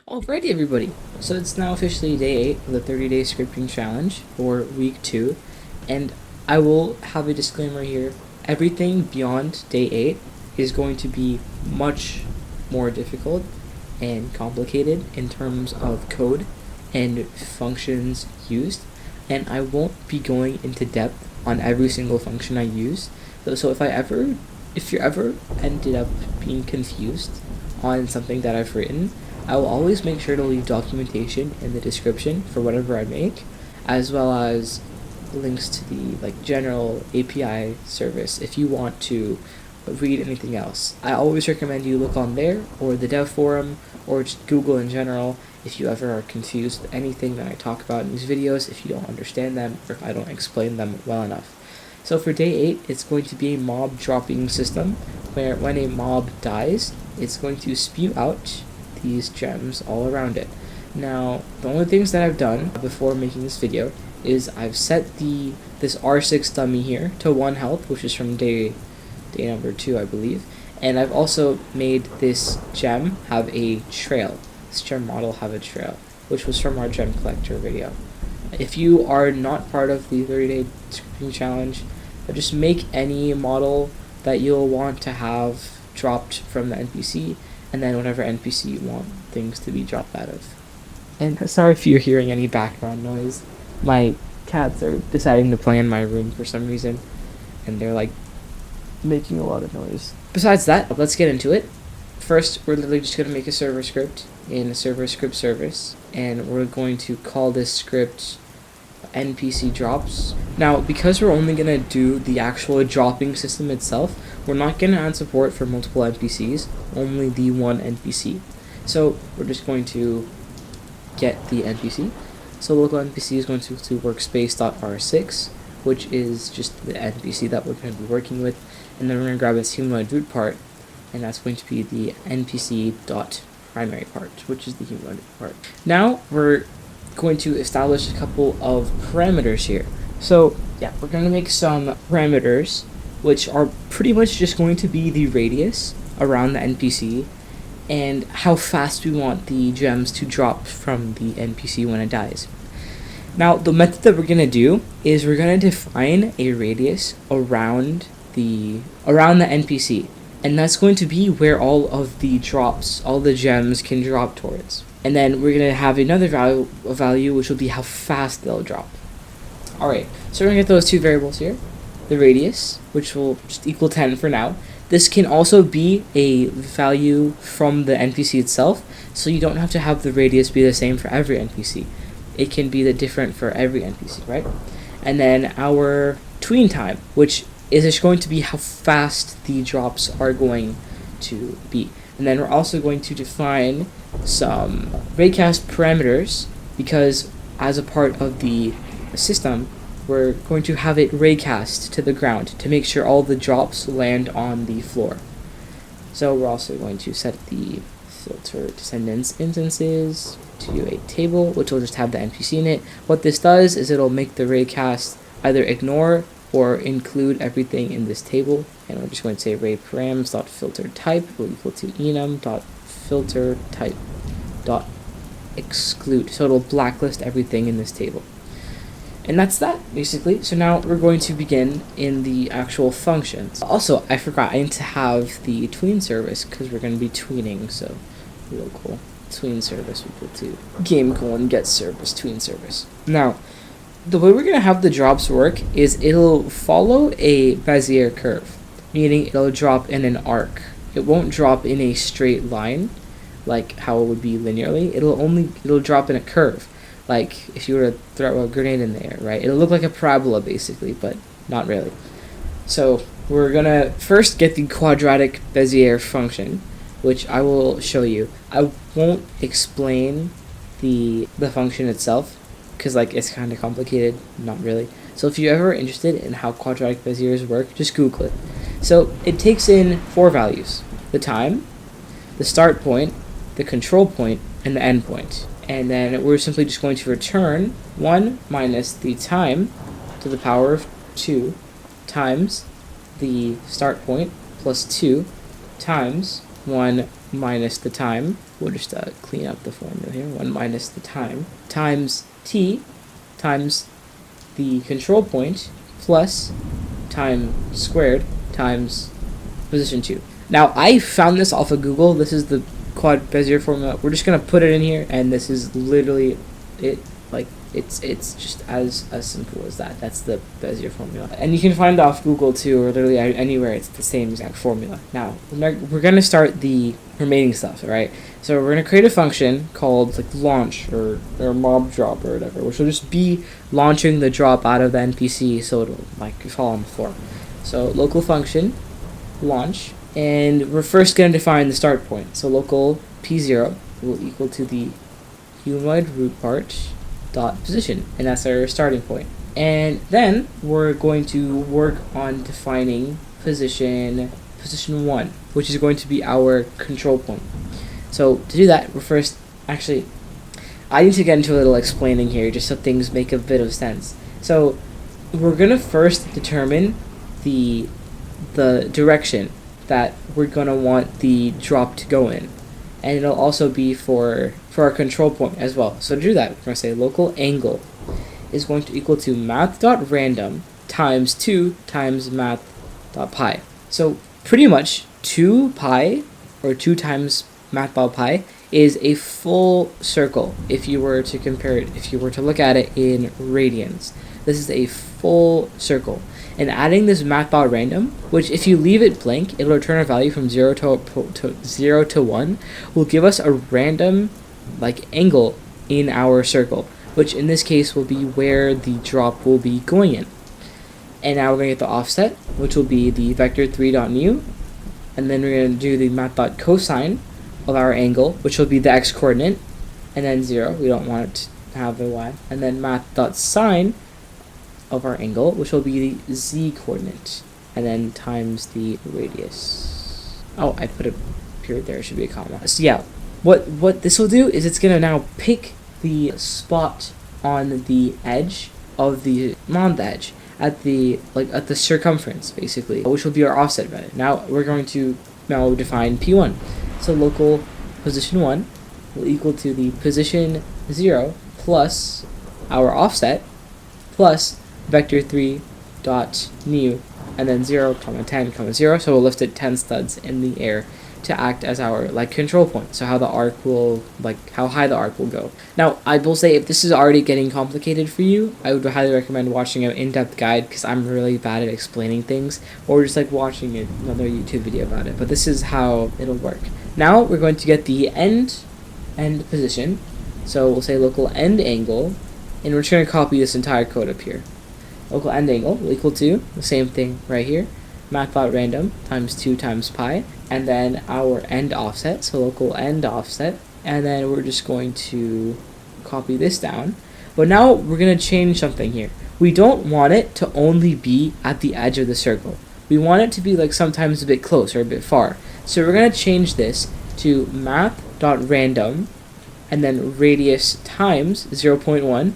Alrighty, everybody. So it's now officially day 8 of the 30-day scripting challenge for week 2, and I will have a disclaimer here. Everything beyond day 8 is going to be much more difficult and complicated in terms of code and functions used, and I won't be going into depth on every single function I use. So if you're ever ended up being confused on something that I've written, I will always make sure to leave documentation in the description for whatever I make, as well as links to the general API service if you want to read anything else. I always recommend you look on there or the dev forum or just Google in general if you ever are confused with anything that I talk about in these videos, if you don't understand them or if I don't explain them well enough. So for day 8, it's going to be a mob dropping system where when a mob dies, it's going to spew out these gems all around it. Now, the only things that I've done before making this video is I've set this R6 dummy here to 1 health, which is from day number 2, I believe, and I've also made this gem have a trail. This gem model have a trail, which was from our gem collector video. If you are not part of the 30-day scripting challenge, just make any model that you'll want to have dropped from the NPC, and then whatever NPC you want things to be dropped out of. And sorry if you're hearing any background noise. My cats are deciding to play in my room for some reason, and they're making a lot of noise. Besides that, let's get into it. First, we're literally just going to make a server script in a server script service, and we're going to call this script NPC drops. Now, because we're only going to do the actual dropping system itself, we're not going to add support for multiple NPCs, only the one NPC. So we're just going to get the NPC. So local NPC is going to workspace.r6, which is just the NPC that we're going to be working with, and then we're going to grab its humanoid root part, and that's going to be the NPC.primary part, which is the humanoid part. Now we're going to establish a couple of parameters here. So yeah, we're going to make some parameters which are pretty much just going to be the radius around the NPC and how fast we want the gems to drop from the NPC when it dies. Now the method that we're going to do is we're going to define a radius around the NPC, and that's going to be where all of the drops, all the gems can drop towards. And then we're going to have another value which will be how fast they'll drop. Alright, so we're going to get those two variables here. The radius, which will just equal 10 for now. This can also be a value from the NPC itself, so you don't have to have the radius be the same for every NPC. It can be different for every NPC, right? And then our tween time, which is just going to be how fast the drops are going to be. And then we're also going to define some raycast parameters, because as a part of the system, we're going to have it raycast to the ground to make sure all the drops land on the floor. So we're also going to set the filter descendants instances to a table, which will just have the NPC in it. What this does is it'll make the raycast either ignore or include everything in this table, and we're just going to say ray params.filter type will equal to enum.filter type.exclude, so it'll blacklist everything in this table. And that's that, basically. So now we're going to begin in the actual functions. Also, I forgot, I need to have the tween service, because we're going to be tweening, so real cool. Tween service equal to game::get service tween service. Now, the way we're going to have the drops work is it'll follow a Bezier curve, meaning it'll drop in an arc. It won't drop in a straight line, like how it would be linearly. It'll drop in a curve. Like if you were to throw a grenade in there, right? It'll look like a parabola basically, but not really. So we're gonna first get the quadratic Bezier function, which I will show you. I won't explain the function itself, because it's kind of complicated, not really. So if you're ever interested in how quadratic Beziers work, just Google it. So it takes in 4 values: the time, the start point, the control point, and the end point. And then we're simply just going to return 1 minus the time to the power of 2 times the start point plus 2 times 1 minus the time we'll just clean up the formula here. 1 minus the time times t times the control point plus time squared times position 2. Now, I found this off of Google. This is the quad Bezier formula. We're just going to put it in here, and this is literally it. Like, it's just as simple as that. That's the Bezier formula. And you can find it off Google, too, or literally anywhere. It's the same exact formula. Now, we're going to start the remaining stuff, right? So we're going to create a function called like launch or mob drop or whatever, which will just be launching the drop out of the NPC so it'll like fall on the floor. So local function launch, and we're first going to define the start point. So local p0 will equal to the humanoid root part dot position, and that's our starting point. And then we're going to work on defining position 1, which is going to be our control point. So to do that, we're first, actually, I need to get into a little explaining here just so things make a bit of sense. So we're going to first determine the direction that we're going to want the drop to go in. And it'll also be for our control point as well. So to do that, we're going to say local angle is going to equal to math.random times 2 times math.pi. So pretty much 2 pi, or 2 times math.pi, is a full circle if you were to compare it, if you were to look at it in radians. This is a full circle. And adding this math.random, which if you leave it blank, it'll return a value from 0 to 1, will give us a random like angle in our circle, which in this case will be where the drop will be going in. And now we're going to get the offset, which will be the vector3.new, and then we're going to do the math.cosine of our angle, which will be the x-coordinate, and then 0, we don't want it to have the y, and then math.sine of our angle, which will be the z-coordinate, and then times the radius. Oh, I put a period there, it should be a comma. So yeah, what this will do is it's going to now pick the spot on the edge of the, not the edge, at the circumference, basically, which will be our offset value. Now we're going to now define P1. So local position 1 will equal to the position 0 plus our offset plus vector3 dot new, and then 0, 10, 0. So we'll lift it 10 studs in the air to act as our like control point. So how the arc will, like how high the arc will go. Now I will say, if this is already getting complicated for you, I would highly recommend watching an in-depth guide, because I'm really bad at explaining things, or just like watching another YouTube video about it. But this is how it'll work. Now we're going to get the end position. So we'll say local end angle, and we're just going to copy this entire code up here. Local end angle will equal to the same thing right here, math.random times 2 times pi, and then our end offset, so local end offset, and then we're just going to copy this down. But now we're going to change something here. We don't want it to only be at the edge of the circle. We want it to be like sometimes a bit close or a bit far. So we're going to change this to math.random and then radius times 0.1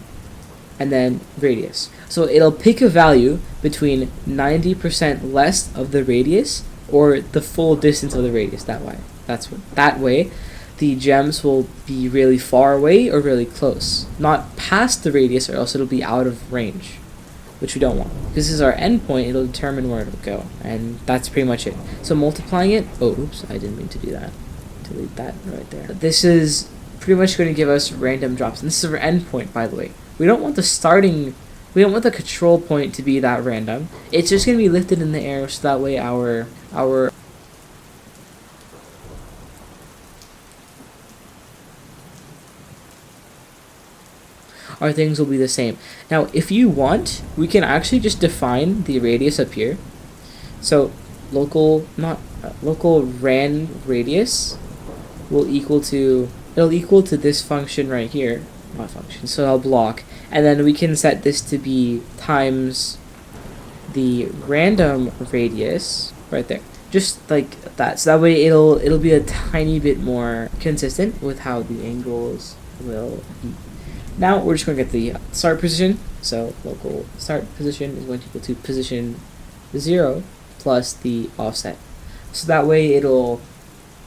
and then radius. So it'll pick a value between 90% less of the radius or the full distance of the radius. That way the gems will be really far away or really close, not past the radius, or else it'll be out of range, which we don't want. This is our endpoint. It'll determine where it'll go, and that's pretty much it. So multiplying it, oh oops, I didn't mean to do that. Delete that right there. This is pretty much going to give us random drops, and this is our endpoint, by the way. We don't want the control point to be that random. It's just going to be lifted in the air, so that way our things will be the same. Now, if you want, we can actually just define the radius up here. So local ran radius will equal to this function right here. Not function, so I'll block, and then we can set this to be times the random radius right there, just like that. So that way it'll be a tiny bit more consistent with how the angles will be. Now we're just going to get the start position. So local start position is going to equal to position 0 plus the offset. So that way it'll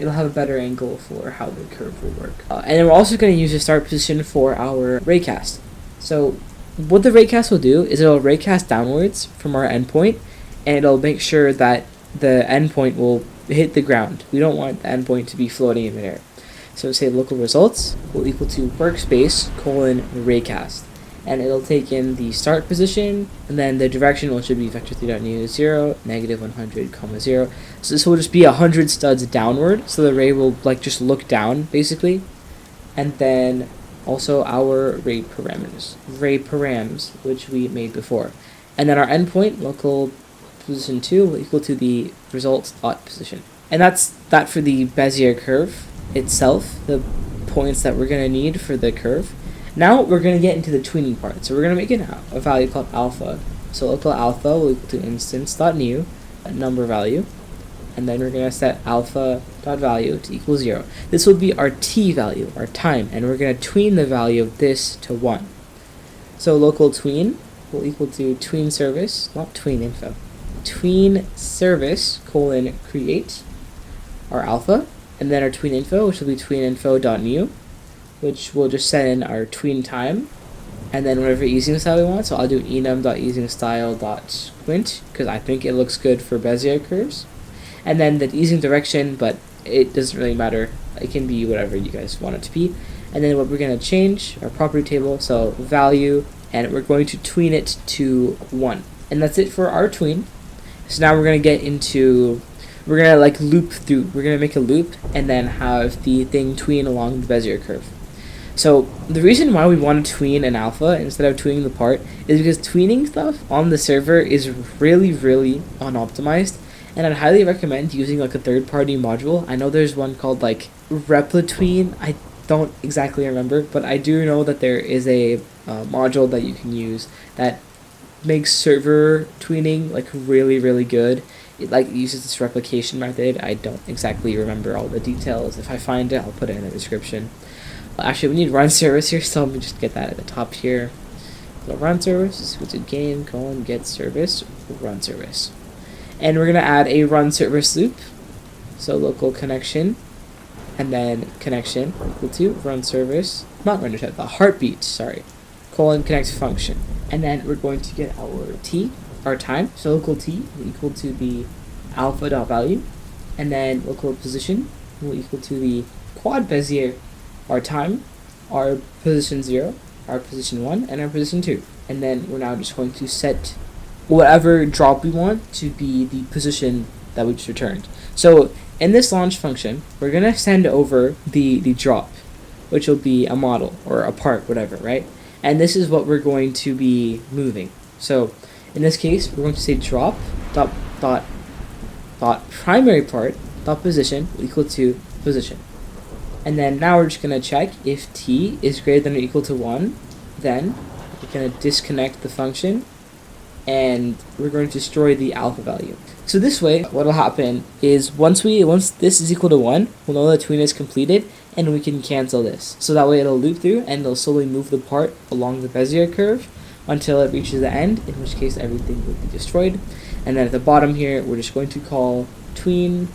it'll have a better angle for how the curve will work. And then we're also going to use the start position for our raycast. So what the raycast will do is it'll raycast downwards from our endpoint, and it'll make sure that the endpoint will hit the ground. We don't want the endpoint to be floating in midair. So say local results will equal to workspace colon raycast. And it'll take in the start position, and then the direction, which should be vector3.new 0, negative 100, comma 0. So this will just be 100 studs downward, so the ray will like just look down, basically. And then also our ray params, which we made before. And then our endpoint, local position 2, will equal to the results dot position. And that's that for the Bezier curve itself, the points that we're going to need for the curve. Now we're going to get into the tweening part. So we're going to make a value called alpha. So local alpha will equal to instance.new, a number value. And then we're going to set alpha.value to equal 0. This will be our t value, our time. And we're going to tween the value of this to 1. So local tween will equal to tween service, not tween info. Tween service colon create our alpha. And then our tween info, which will be tweeninfo.new, which will just set in our tween time, and then whatever easing style we want. So I'll do enum.easingstyle.squint because I think it looks good for Bezier curves, and then the easing direction, but it doesn't really matter. It can be whatever you guys want it to be. And then what we're going to change our property table, so value, and we're going to tween it to 1, and that's it for our tween. So now we're going to get into, we're going to like loop through, we're going to make a loop and then have the thing tween along the Bezier curve. So the reason why we want to tween an alpha instead of tweening the part is because tweening stuff on the server is really unoptimized, and I'd highly recommend using like a third-party module. I know there's one called like RepliTween. I don't exactly remember, but I do know that there is a module that you can use that makes server tweening like really good. It like uses this replication method. I don't exactly remember all the details. If I find it, I'll put it in the description. Actually, we need run service here, so let me just get that at the top here. So run service is equal to game colon get service run service, and we're gonna add a run service loop. So local connection, and then connection equal to run service, not run service, the heartbeat. Sorry, colon connect function, and then we're going to get our t, our time. So local t will equal to the alpha.value, and then local position will equal to the quad Bezier, our time, our position 0, our position 1, and our position 2. And then we're now just going to set whatever drop we want to be the position that we just returned. So in this launch function, we're going to send over the drop, which will be a model or a part, whatever, right? And this is what we're going to be moving. So in this case, we're going to say drop dot primary part dot position equal to position. And then now we're just going to check if t is greater than or equal to 1, then we're going to disconnect the function, and we're going to destroy the alpha value. So this way, what will happen is once this is equal to 1, we'll know that tween is completed, and we can cancel this. So that way it'll loop through, and it'll slowly move the part along the Bezier curve until it reaches the end, in which case everything will be destroyed. And then at the bottom here, we're just going to call tween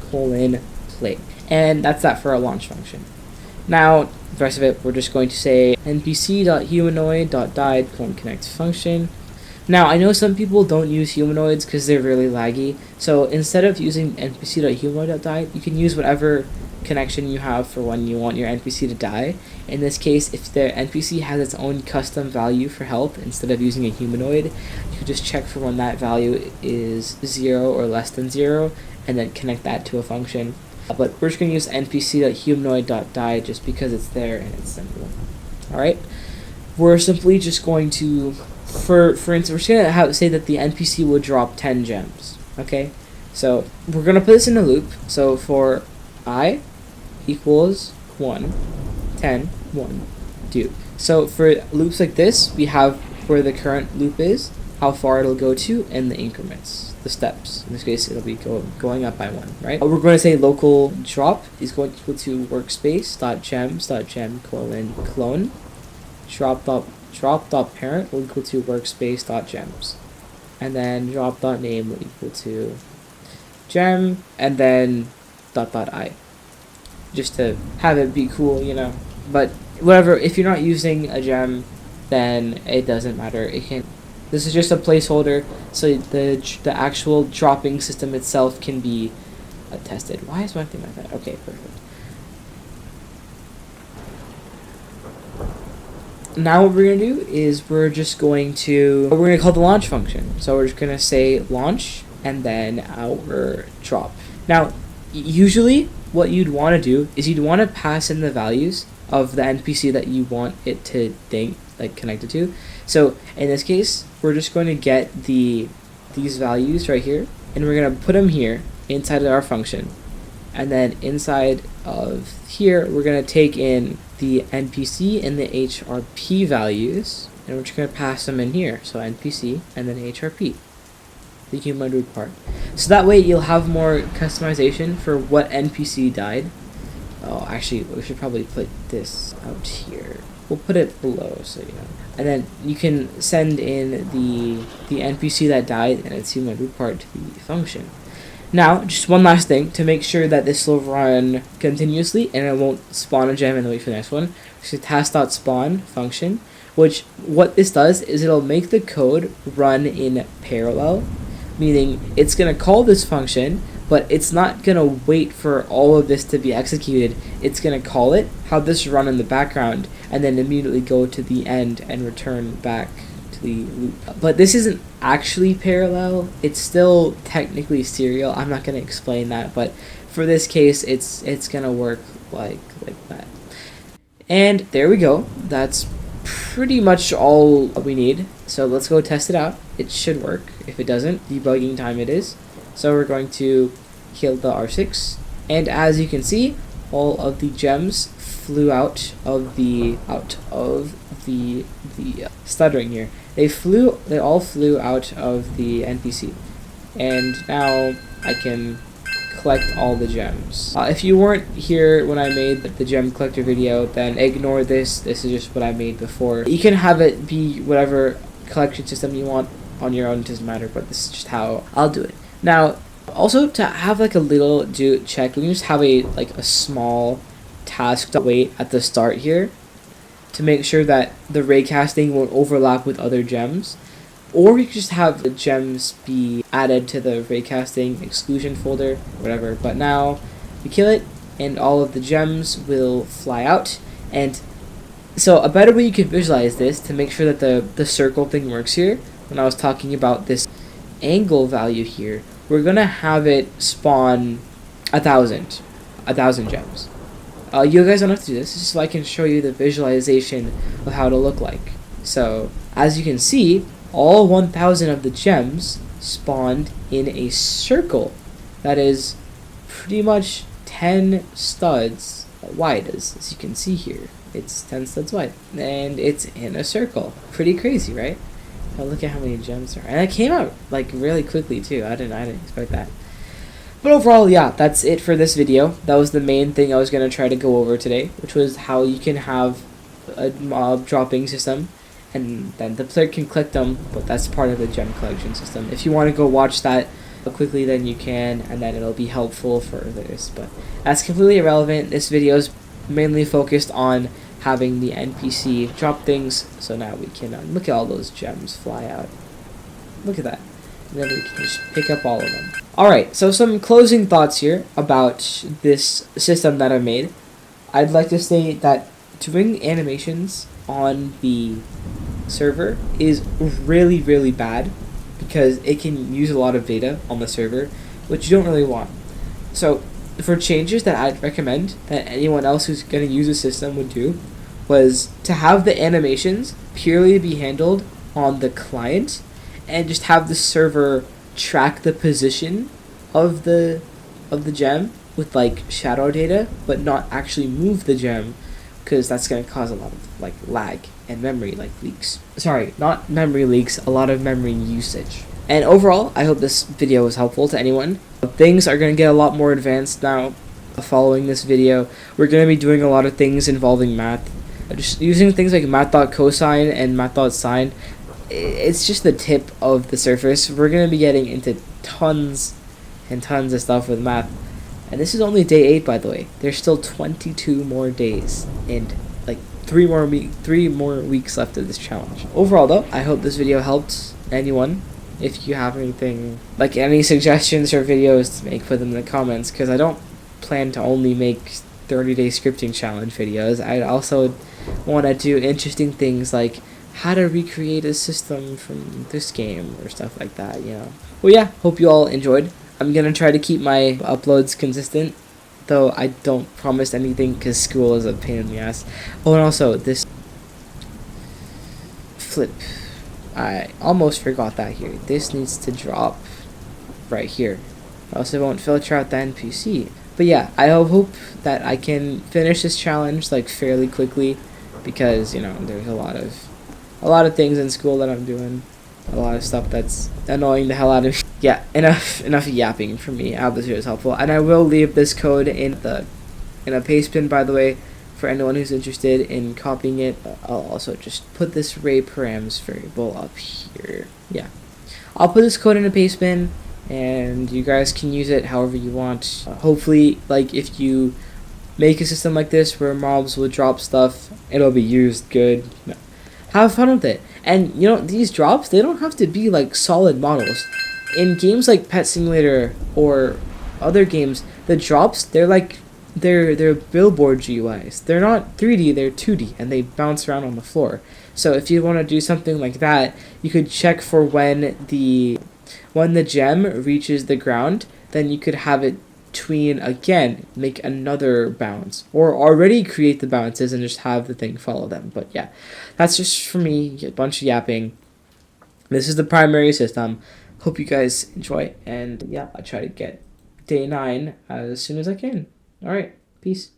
colon play. And that's that for our launch function. Now, the rest of it, we're just going to say npc.humanoid.died connect function. Now, I know some people don't use humanoids because they're really laggy. So instead of using npc.humanoid.died, you can use whatever connection you have for when you want your NPC to die. In this case, if the NPC has its own custom value for health, instead of using a humanoid, you can just check for when that value is 0 or less than 0, and then connect that to a function. But we're just going to use npc.humanoid.die just because it's there and it's simple. Alright? We're simply just going to, for instance, we're just going to say that the NPC will drop 10 gems. Okay? So we're going to put this in a loop. So for I equals 1, 10, 1, do. So for loops like this, we have where the current loop is, how far it'll go to, and the increments. The steps. In this case, it'll be going up by 1, right? We're going to say local drop is going to equal to workspace.gems.gem clone. Drop.parent will equal to workspace.gems. And then drop.name will equal to gem, and then dot dot I, just to have it be cool, you know. But whatever, if you're not using a gem, then it doesn't matter. It can. This is just a placeholder, so the actual dropping system itself can be tested. Why is one thing like that? Okay, perfect. Now what we're gonna do is we're gonna call the launch function. So we're just gonna say launch and then our drop. Now, usually what you'd want to do is you'd want to pass in the values of the NPC that you want it to connected to. So in this case, we're just going to get these values right here, and we're gonna put them here inside of our function, and then inside of here we're gonna take in the NPC and the HRP values, and we're just gonna pass them in here. So NPC and then HRP, the human root part. So that way you'll have more customization for what NPC died. Oh, actually, we should probably put this out here. We'll put it below, so you know. And then you can send in the NPC that died and its human root part to the function. Now, just one last thing to make sure that this will run continuously and it won't spawn a gem and then wait for the next one. So task.spawn function, which what this does is it'll make the code run in parallel, meaning it's gonna call this function, but it's not gonna wait for all of this to be executed. It's gonna call it, have this run in the background, and then immediately go to the end and return back to the loop. But this isn't actually parallel. It's still technically serial. I'm not gonna explain that, but for this case, it's gonna work like that. And there we go. That's pretty much all we need. So let's go test it out. It should work. If it doesn't, debugging time it is. So we're going to kill the R6, and as you can see, all of the gems flew out of the stuttering here. They all flew out of the NPC, and now I can collect all the gems. If you weren't here when I made the gem collector video, then ignore this. This is just what I made before. You can have it be whatever collection system you want on your own, it doesn't matter, but this is just how I'll do it. Now, also to have like a little check, we can just have a small task to wait at the start here to make sure that the raycasting won't overlap with other gems. Or you can just have the gems be added to the raycasting exclusion folder, whatever. But now we kill it and all of the gems will fly out. And so a better way you can visualize this to make sure that the circle thing works here, when I was talking about this angle value here, we're gonna have it spawn 1,000 gems. You guys don't have to do this. This is so I can show you the visualization of how it'll look like. So as you can see, all 1,000 of the gems spawned in a circle that is pretty much 10 studs wide, as you can see here. It's 10 studs wide, and it's in a circle. Pretty crazy, right? Now look at how many gems there are. And it came out like really quickly too. I didn't expect that. But overall, yeah, that's it for this video. That was the main thing I was going to try to go over today, which was how you can have a mob dropping system, and then the player can collect them, but that's part of the gem collection system. If you want to go watch that quickly, then you can, and then it'll be helpful for this. But that's completely irrelevant. This video is mainly focused on having the NPC drop things, so now we can look at all those gems fly out. Look at that. And then we can just pick up all of them. Alright, so some closing thoughts here about this system that I made. I'd like to say that doing animations on the server is really, really bad because it can use a lot of data on the server, which you don't really want. So for changes that I'd recommend that anyone else who's going to use the system would do was to have the animations purely be handled on the client and just have the server track the position of the gem with like shadow data, but not actually move the gem, because that's going to cause a lot of like lag and memory leaks. Sorry, not memory leaks, a lot of memory usage. And overall, I hope this video was helpful to anyone. Things are going to get a lot more advanced now following this video. We're going to be doing a lot of things involving math. Just using things like math.cosine and math.sine, it's just the tip of the surface. We're going to be getting into tons and tons of stuff with math. And this is only day 8, by the way. There's still 22 more days and like 3 more weeks left of this challenge. Overall, though, I hope this video helped anyone. If you have anything, like any suggestions or videos to make, put them in the comments, because I don't plan to only make 30-day scripting challenge videos. I also want to do interesting things like how to recreate a system from this game or stuff like that, you know. Well, yeah, hope you all enjoyed. I'm going to try to keep my uploads consistent, though I don't promise anything because school is a pain in the ass. Oh, and also, this flip. I almost forgot that here. This needs to drop right here. Else it won't filter out the NPC. But yeah, I hope that I can finish this challenge like fairly quickly, because you know there's a lot of things in school that I'm doing, a lot of stuff that's annoying the hell out of me. Yeah, enough yapping from me. I hope this video is helpful, and I will leave this code in a paste bin, by the way, for anyone who's interested in copying it. I'll also just put this array params variable up here. Yeah, I'll put this code in a paste bin, and you guys can use it however you want. Hopefully, like if you make a system like this where mobs will drop stuff, it'll be used good. You know, have fun with it. And you know, these drops, they don't have to be like solid models. In games like Pet Simulator or other games, the drops, they're billboard GUIs. They're not 3D, they're 2D, and they bounce around on the floor. So if you want to do something like that, you could check for when the gem reaches the ground, then you could have it tween again, make another bounce, or already create the bounces and just have the thing follow them. But yeah, that's just for me, a bunch of yapping. This is the primary system. Hope you guys enjoy, and yeah, I'll try to get day 9 as soon as I can. Alright, peace.